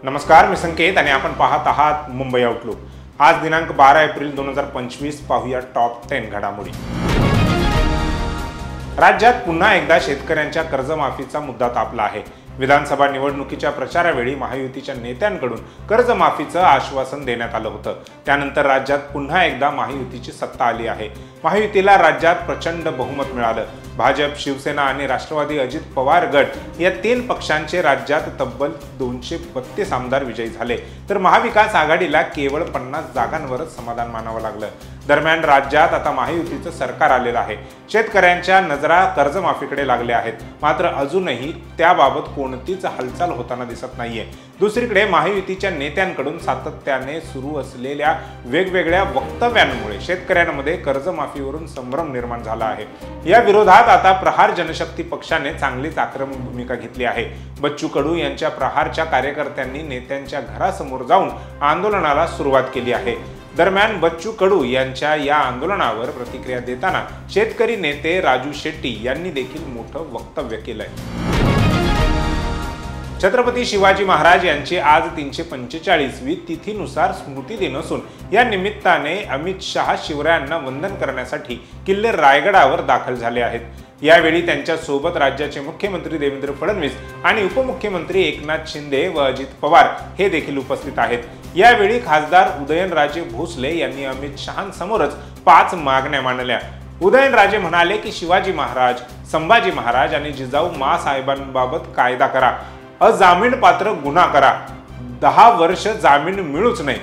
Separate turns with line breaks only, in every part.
नमस्कार, मी संकेत आणि आपण पाहत आहात मुंबई आउटलुक। आज दिनांक 12 एप्रिल 2025 पाहूया टॉप 10 घडामोडी। राज्यात पुन्हा एकदा शेतकऱ्यांच्या कर्जमाफीचा मुद्दा तापला आहे। विधानसभा निवडणुकीच्या प्रचारावेळी महायुतीच्या नेत्यांकडून कर्जमाफीचं आश्वासन देण्यात आलं होतं। त्यानंतर राज्यात पुन्हा एकदा महायुतीची सत्ता आली आहे। महायुतीला राज्यात प्रचंड बहुमत मिळालं। भाजप, शिवसेना आणि राष्ट्रवादी अजित पवार गट या तीन पक्षांचे राज्यात तब्बल 232 आमदार विजयी झाले, तर महाविकास आघाडीला केवळ 50 जागांवरच समाधान मानावं लागलं। दरम्यान राज्यात आता महायुतीचं सरकार आलेलं आहे। शेतकऱ्यांच्या नजरा कर्जमाफीकडे लागल्या आहेत, मात्र अजूनही त्याबाबत कोणतीच हालचाल होताना दिसत नाहीये। दुसरीकडे महायुतीच्या नेत्यांकडून सातत्याने सुरू असलेल्या वेगवेगळ्या वक्तव्यांमुळे शेतकऱ्यांमध्ये कर्जमाफीवरून संभ्रम निर्माण झाला आहे। या विरोधात आता प्रहार जनशक्ती पक्षाने चांगलीच आक्रमक भूमिका घेतली आहे। बच्चू कडू यांच्या प्रहारच्या कार्यकर्त्यांनी नेत्यांच्या घरासमोर जाऊन आंदोलनाला सुरुवात केली आहे। दरम्यान बच्चू कडू यांच्या या आंदोलनावर प्रतिक्रिया देताना शेतकरी नेते राजू शेट्टी यांनी देखील मोठं वक्तव्य केलंय। छत्रपती शिवाजी महाराज यांची आज 345वी तिथीनुसार स्मृती दिन असून या निमित्ताने अमित शहा शिवरायांना वंदन करण्यासाठी किल्ले रायगडावर दाखल झाले आहेत। यावेळी त्यांच्या सोबत राज्याचे मुख्यमंत्री देवेंद्र फडणवीस आणि उपमुख्यमंत्री एकनाथ शिंदे व अजित पवार हे देखील उपस्थित आहेत। यावेळी खासदार उदयनराजे भोसले यांनी अमित शहांसमोरच 5 मागण्या मांडल्या। उदयनराजे म्हणाले की शिवाजी महाराज, संभाजी महाराज आणि जिजाऊ माँसाहेबांबाबत कायदा करा, अजामीनपात्र गुन्हा करा, 10 वर्ष जामीन मिळूच नये।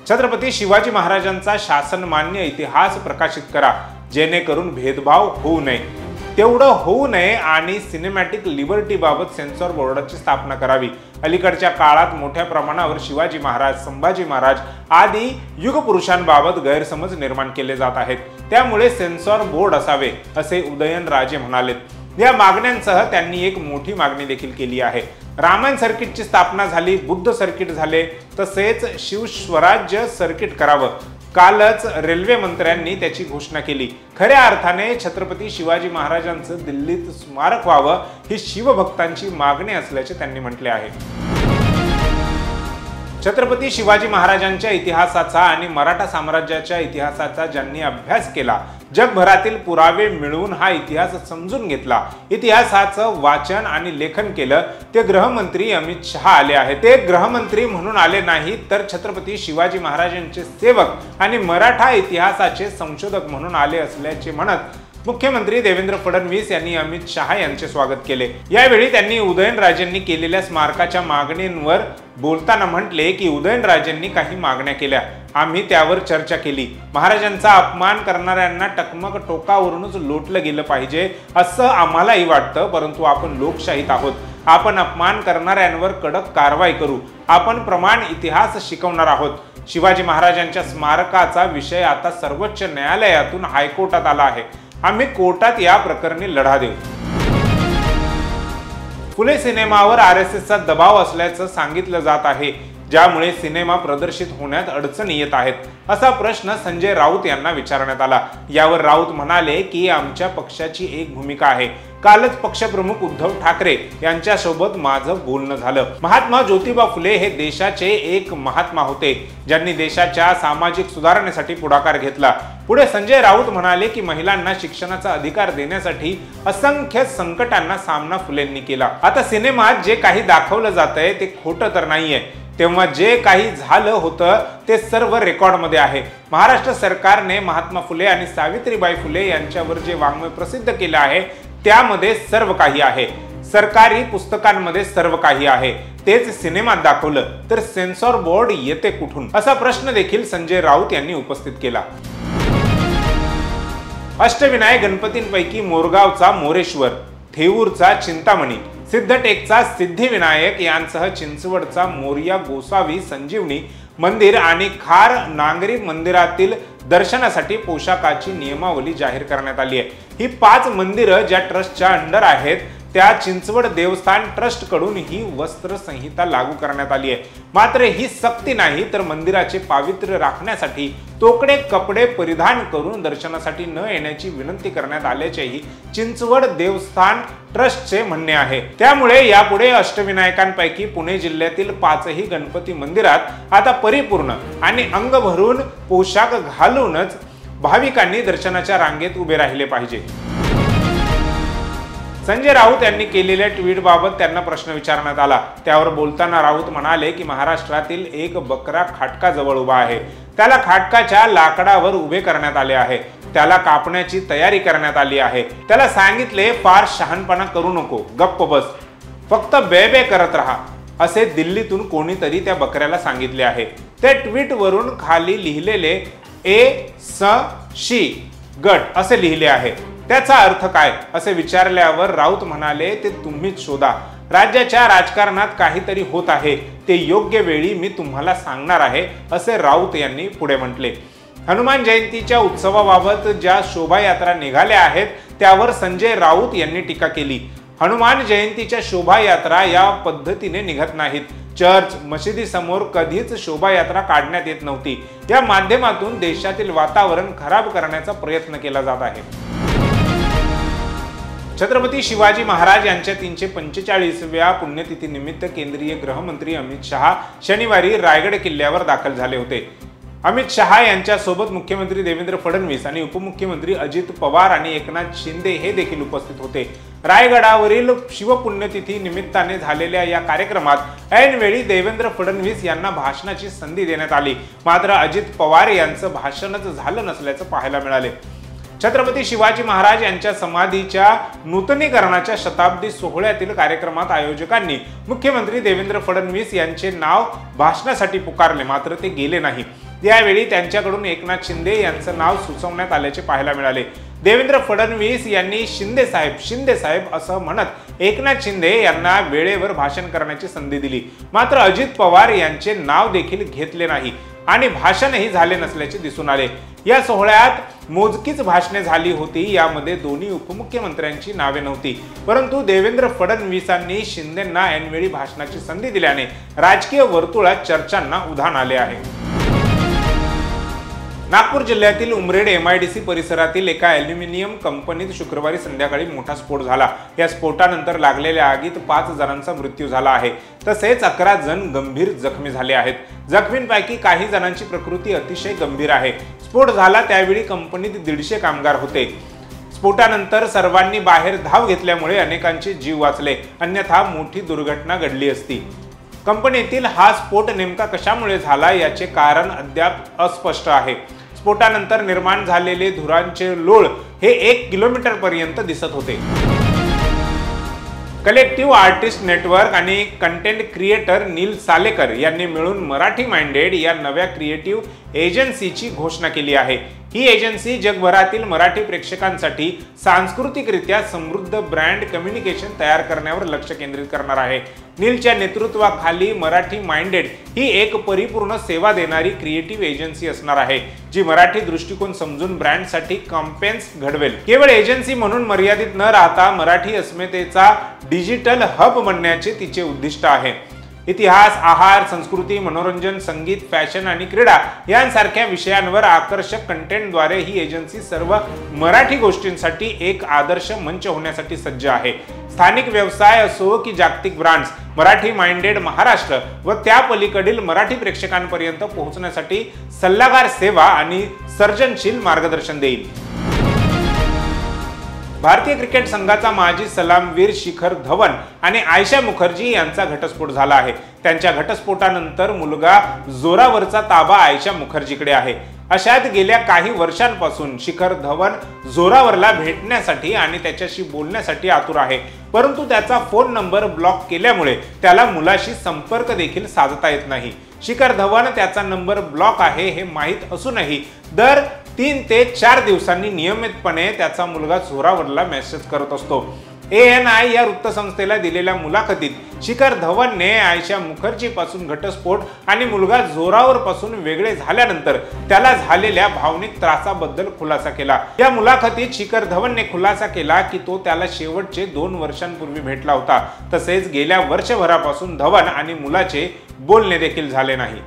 छत्रपती शिवाजी महाराजांचा शासनमान्य इतिहास प्रकाशित करा, जेणेकरून भेदभाव होऊ नये, तेवढं होऊ नये आणि सिनेमॅटिक लिबर्टी बाबत सेन्सॉर बोर्डाची स्थापना करावी। अलीकडच्या काळात मोठ्या प्रमाणावर शिवाजी महाराज, संभाजी महाराज आदी युगपुरुषांबाबत गैरसमज निर्माण केले जात आहेत, त्यामुळे सेन्सॉर बोर्ड असावे असे उदयनराजे म्हणाले। या मागण्यांसह त्यांनी एक मोठी मागणी देखील केली आहे। रामायण सर्किटची स्थापना झाली, बुद्ध सर्किट झाले, तसेच शिवस्वराज्य सर्किट करावं। कालच रेल्वे मंत्र्यांनी त्याची घोषणा केली। खऱ्या अर्थाने छत्रपती शिवाजी महाराजांचं दिल्लीत स्मारक व्हावं ही शिवभक्तांची मागणी असल्याचे त्यांनी म्हटले आहे। छत्रपती शिवाजी महाराजांच्या इतिहासाचा आणि मराठा साम्राज्याच्या इतिहासाचा ज्यांनी अभ्यास केला, जगभरातील पुरावे मिळवून हा इतिहास समजून घेतला, इतिहासाचं वाचन आणि लेखन केलं, ते गृहमंत्री अमित शहा आले आहेत। ते गृहमंत्री म्हणून आले नाही, तर छत्रपती शिवाजी महाराजांचे सेवक आणि मराठा इतिहासाचे संशोधक म्हणून आले असल्याचे म्हणत मुख्यमंत्री देवेंद्र फडणवीस यांनी अमित शहा यांचे स्वागत केले। यावेळी त्यांनी उदयनराजेंनी केलेल्या स्मारकाच्या मागणींवर बोलताना म्हटले की उदयनराजेंनी काही मागण्या केल्या, आम्ही त्यावर चर्चा केली। महाराजांचा अपमान करणाऱ्यांना टकमक टोकावरूनच लोटलं गेलं पाहिजे असं आम्हालाही वाटतं, परंतु आपण लोकशाहीत आहोत। आपण अपमान करणाऱ्यांवर कडक कारवाई करू। आपण प्रमाण इतिहास शिकवणार आहोत। शिवाजी महाराजांच्या स्मारकाचा विषय आता सर्वोच्च न्यायालयातून हायकोर्टात आला आहे। आम्ही कोर्टात या प्रकरणी लढा देऊ। फुले सिनेमावर RSSचा दबाव असल्याचं सांगितलं जात आहे, ज्यामुळे सिनेमा प्रदर्शित होण्यात अडचणी येत आहेत, असा प्रश्न संजय राऊत यांना विचारण्यात आला। यावर राऊत म्हणाले की आमच्या पक्षाची एक भूमिका आहे। कालच पक्षप्रमुख उद्धव ठाकरे यांच्यासोबत माझं बोलणं झालं। महात्मा ज्योतिबा फुले हे देशाचे एक महात्मा होते, ज्यांनी देशाच्या सामाजिक सुधारणेसाठी पुढाकार घेतला। पुढे संजय राऊत म्हणाले की महिलांना शिक्षणाचा अधिकार देण्यासाठी असंख्य संकटांना सामना फुलेंनी केला। आता सिनेमात जे काही दाखवलं जातंय ते खोटं तर नाहीये, तेव्हा जे काही झालं होतं ते सर्व रेकॉर्डमध्ये आहे। महाराष्ट्र सरकारने महात्मा फुले आणि सावित्रीबाई फुले यांच्यावर जे वाङ्मय प्रसिद्ध केले आहे त्यामध्ये सर्व काही आहे। सरकारी पुस्तकांमध्ये सर्व काही आहे, तेच सिनेमात दाखवलं तर सेन्सॉर बोर्ड येते कुठून, असा प्रश्न देखील संजय राऊत यांनी उपस्थित केला। अष्टविनायक गणपतींपैकी मोरगावचा मोरेश्वर, थेऊरचा चिंतामणी, सिद्धटेकचा सिद्धिविनायक यांसह चिंचवडचा मोरया गोसावी संजीवनी मंदिर आणि खार नांगरी मंदिरातील दर्शनासाठी पोशाखाची नियमावली जाहीर करण्यात आली आहे। ही 5 मंदिरं ज्या ट्रस्टच्या अंडर आहेत त्या चिंचवड देवस्थान ट्रस्ट कडून ही वस्त्र संहिता लागू करण्यात आली आहे। मात्र ही सक्ती नाही तर मंदिराचे पावित्र्य राखण्यासाठी तोकडे कपडे परिधान करून दर्शनासाठी न येण्याची विनंती करण्यात आल्याचेही चिंचवड देवस्थान ट्रस्टचे म्हणणे आहे। त्यामुळे यापुढे अष्टविनायकांपैकी पुणे जिल्ह्यातील 5ही गणपती मंदिरात आता परिपूर्ण आणि अंग भरून पोशाख घालूनच भाविकांनी दर्शनाच्या रांगेत उभे राहिले पाहिजे। संजय राऊत यांनी केलेल्या ट्विटबाबत त्यांना प्रश्न विचारण्यात आला। त्यावर बोलताना राऊत म्हणाले की महाराष्ट्रातील एक बकरा खाटकाजवळ उभा आहे, त्याला खाटकाच्या लाकडावर उभे करण्यात आले आहे, त्याला कापण्याची तयारी करण्यात आली आहे, त्याला सांगितले फार शहाणपणा करू नको, गप्प बस, फक्त बे बे करत राहा, असे दिल्लीतून कोणीतरी त्या बकऱ्याला सांगितले आहे। त्या ट्विट वरून खाली लिहिलेले शी गट असे लिहिले आहे, त्याचा अर्थ काय असे विचारल्यावर राऊत म्हणाले ते तुम्हीच शोधा, राज्याच्या राजकारणात काहीतरी होत आहे, ते योग्य वेळी मी तुम्हाला सांगणार आहे, असे राऊत यांनी पुढे म्हटले। हनुमान जयंतीच्या उत्सवाबाबत ज्या शोभायात्रा निघाल्या आहेत त्यावर संजय राऊत यांनी टीका केली। हनुमान जयंतीच्या शोभायात्रा या पद्धतीने निघत नाहीत, चर्च मशिदीसमोर कधीच शोभायात्रा काढण्यात येत नव्हती, या माध्यमातून देशातील वातावरण खराब करण्याचा प्रयत्न केला जात आहे। छत्रपती शिवाजी महाराज यांच्या 345व्या पुण्यतिथी निमित्त केंद्रीय गृहमंत्री अमित शहा शनिवारी रायगड किल्ल्यावर दाखल झाले होते। अमित शहा यांच्यासोबत मुख्यमंत्री देवेंद्र फडणवीस आणि उपमुख्यमंत्री अजित पवार आणि एकनाथ शिंदे हे देखील उपस्थित होते। रायगडावरील शिवपुण्यतिथी निमित्ताने झालेल्या या कार्यक्रमात ऐनवेळी देवेंद्र फडणवीस यांना भाषणाची संधी देण्यात आली, मात्र अजित पवार यांचं भाषणच झालं नसल्याचं पाहायला मिळाले। छत्रपती शिवाजी महाराज यांच्या समाधीच्या नूतनीकरणाच्या शताब्दी सोहळ्यातील कार्यक्रमात आयोजकांनी मुख्यमंत्री देवेंद्र फडणवीस यांचे नाव भाषणासाठी पुकारले, मात्र ते गेले नाही। यावेळी त्यांच्याकडून एकनाथ शिंदे यांचं नाव सुचवण्यात आल्याचे पाहायला मिळाले। देवेंद्र फडणवीस यांनी शिंदे साहेब असं म्हणत एकनाथ शिंदे यांना वेळेवर भाषण करण्याची संधी दिली, मात्र अजित पवार यांचे नाव देखील घेतले नाही आणि भाषणही झाले नसल्याचे दिसून आले। या सोहळ्यात मोजकीच भाषणे झाली होती, यामध्ये दोन्ही उपमुख्यमंत्र्यांची नावे नव्हती, परंतु देवेंद्र फडणवीसांनी शिंदेंना ऐनवेळी भाषणाची संधी दिल्याने राजकीय वर्तुळात चर्चांना उधाण आले आहे। नागपूर जिल्ह्यातील उमरेड MIDC परिसरातील एका ॲल्युमिनियम कंपनीत शुक्रवारी संध्याकाळी मोठा स्फोट झाला। या स्फोटानंतर लागलेल्या आगीत 5 जणांचा मृत्यू झाला आहे, तसेच 11 जण गंभीर जखमी झाले आहेत। जखमींपैकी काही जणांची प्रकृती अतिशय गंभीर आहे। स्फोट झाला त्यावेळी कंपनीत 150 कामगार होते। स्फोटानंतर सर्वांनी बाहेर धाव घेतल्यामुळे अनेकांचे जीव वाचले, अन्यथा मोठी दुर्घटना घडली असती। कंपनीतील हा स्फोट नेमका कशामुळे झाला याचे कारण अद्याप अस्पष्ट आहे। स्फोटानंतर निर्माण झालेले धुरांचे लोळ हे 1 किलोमीटर पर्यंत दिसत होते। कलेक्टिव्ह आर्टिस्ट नेटवर्क आणि कंटेंट क्रिएटर नील सालेकर यांनी मिळून मराठी माइंडेड या नव्या क्रिएटिव्ह एजन्सीची घोषणा केली आहे। ही एजन्सी जगभरातील मराठी प्रेक्षकांसाठी सांस्कृतिकरित्या समृद्ध ब्रँड कम्युनिकेशन तयार करण्यावर लक्ष केंद्रित करणार आहे। नीलच्या नेतृत्वाखाली मराठी माइंडेड ही एक परिपूर्ण सेवा देणारी क्रिएटिव्ह एजन्सी असणार आहे, जी मराठी दृष्टिकोन समजून ब्रँडसाठी कॅम्पेन्स घडवेल। केवळ एजन्सी म्हणून मर्यादित न राहता मराठी अस्मितेचा डिजिटल हब बनण्याचे तिचे उद्दिष्ट आहे। इतिहास, आहार, संस्कृती, मनोरंजन, संगीत, फॅशन आणि क्रीडा यांसारख्या विषयांवर आकर्षक कंटेंटद्वारे ही एजन्सी सर्व मराठी गोष्टींसाठी एक आदर्श मंच होण्यासाठी सज्ज आहे। स्थानिक व्यवसाय असो की जागतिक ब्रँड्स, मराठी माइंडेड महाराष्ट्र व त्या पलीकडील मराठी प्रेक्षकांपर्यंत पोहोचण्यासाठी सल्लागार सेवा आणि सर्जनशील मार्गदर्शन देईल। भारतीय क्रिकेट संघाचा माजी सलामवीर शिखर धवन आणि आयशा मुखर्जी यांचा घटस्फोट झाला आहे। त्यांच्या घटस्फोटानंतर मुलगा जोरावरचा ताबा आयशा मुखर्जीकडे आहे। अशात गेल्या काही वर्षांपासून शिखर धवन जोरावरला भेटण्यासाठी आणि त्याच्याशी बोलण्यासाठी आतुर आहे, परंतु त्याचा फोन नंबर ब्लॉक केल्यामुळे त्याला मुलाशी संपर्क देखील साधता येत नाही। शिखर धवन त्याचा नंबर ब्लॉक आहे हे माहीत असूनही दर 3 ते 4 दिवसांनी नियमितपणे त्याचा मुलगा जोरावरला मेसेज करत असतो। ANI या वृत्तसंस्थेला दिलेल्या मुलाखतीत शिखर धवनने आयशा मुखर्जी पासून घटस्फोट आणि मुलगा जोरावर पासून वेगळे झाल्यानंतर त्याला झालेल्या भावनिक त्रासाबद्दल खुलासा केला। या मुलाखतीत शिखर धवनने खुलासा केला की तो त्याला शेवटचे 2 वर्षांपूर्वी भेटला होता, तसेच गेल्या वर्षभरापासून धवन आणि मुलाचे बोलणे देखील झाले नाही।